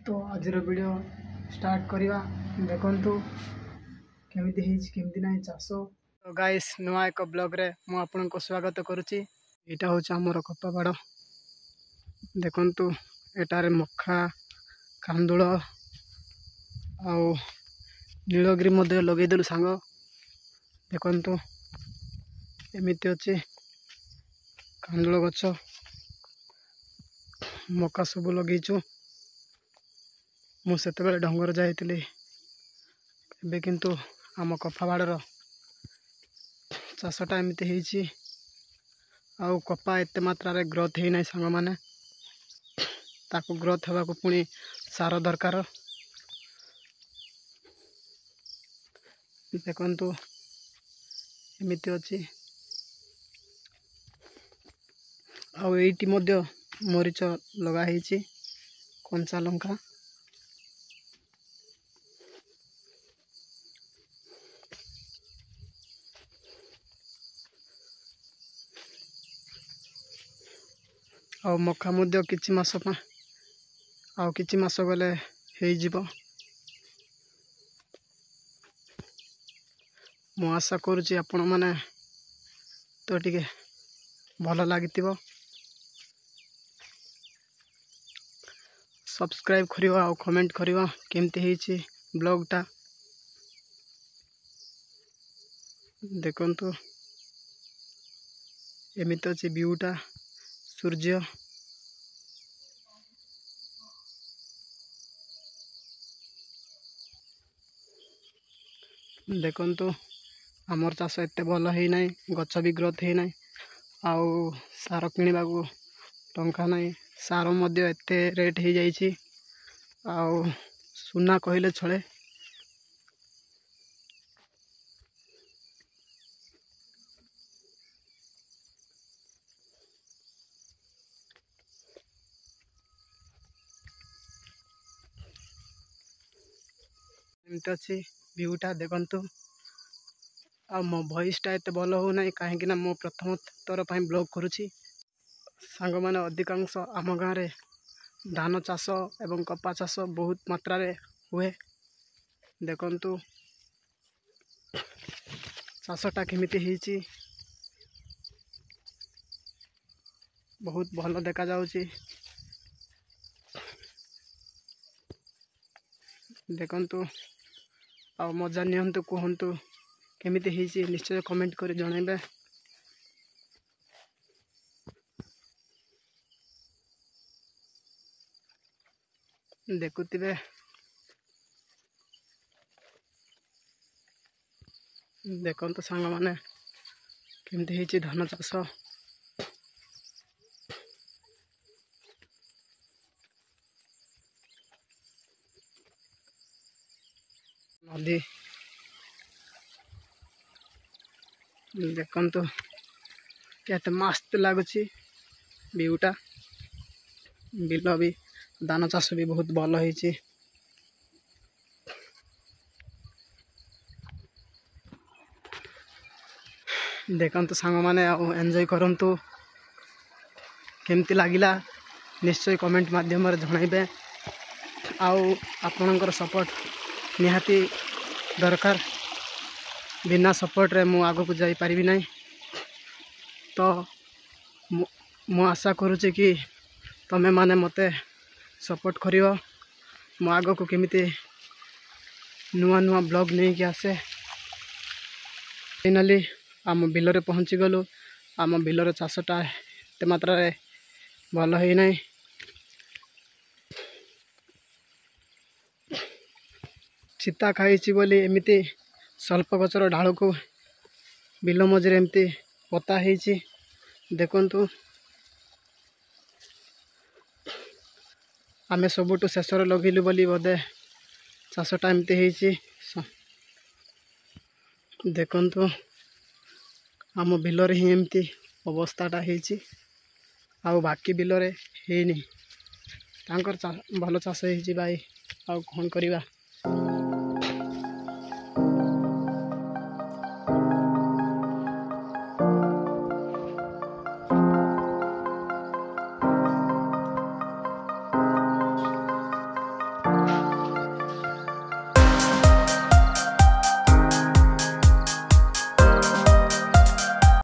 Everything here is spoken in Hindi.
तो आज वीडियो स्टार्ट करवा देखु केमिति केमिति ना चाष। तो गाइस नुआ एक ब्लॉग रे मु आपन को स्वागत करुच्ची। यहाँ हूँ आमर कपाबाड़ देखु एटारे मखा कांदुल आउ नीलगिरी लगेदेलु सांग देखु एमती अच्छी कांदुल गछ मका सब लगेचु। मुझे ढंगर जाइली एबे किंतु आम कपाबाड़ चाषटा एमती है आउ कपा एत मात्रा रे ग्रोथ है ना सांग माने ताको ग्रोथ होगा को पुणी सार दरकार। देखु एमती अच्छी आउ एटी मध्य मरीच लगाई कंचा लंका आउ मका मध्य किछि मास आउ किछि मास गले हेइ जिवो। मु आशा करुच्ची आपण माने तो टिके भल लागितिबो। सब्सक्राइब करिवा आउ कमेंट करिवा केमती हेइची ब्लॉगटा देखंतु एमिति अछि व्यूटा सूर्य देखंतु आमर चाष एते भल है ना गछ भी ग्रोथ है ना आउ सार किणवा को टंका ना सार मध्य एते रेट हो जाइए आउ सुना कहले छले। एमती अच्छी व्यूटा देखंतु आ मो वॉइसटा एते भल हो ना कहीं मो प्रथम थर पर ब्लॉग करुच्ची। सांग माने अधिकांश आम गाँव रे धान चाष एवं कपा चाष बहुत मात्रा रे हुए। देखंतु चाषटा केमिति हेइची बहुत भल देखा जाउची। देखंतु आ मजा नियंतु कहंतु केमिति हेइची निश्चय कमेंट कर जणाइबे। देखुतिबे देखंतु सांग माने केमिति हेइची धान चाष। नदी देखंतु केते मस्त लागुची व्यूटा बिल भी धान चाष भी बहुत भल हेइची। देखंतु सांग माने आउ एंजॉय करंतु केमती लागिला निश्चय कमेंट माध्यम रे जणाइबे। आउ आपनकर सपोर्ट निहाती दरकार बिना सपोर्ट रे मु आगो को जाई पारिबी नाही। तो मु आशा करुच्ची कि तमे माने मते सपोर्ट करियो मु आगो को केमिति नुआ नुआ ब्लॉग नहीं कि आसे। फाइनली आम बिल रे पहुँची गलु। आम बिल रे चाषटा एते मात्रा रे भल है ना चिता खाई बोली एमती स्वल्प गचर ढाल को बिल मझे एमती पता है। देखंतु आमे सबुठु शेषर लगिलु बोली बोधे चाषटा एमती है। देखंतु आम बिल रे ही एमती अवस्थाटा है आउ बाकी बिल रे हेनी तांकर भल चाष है भाई आउ कौन करिवा।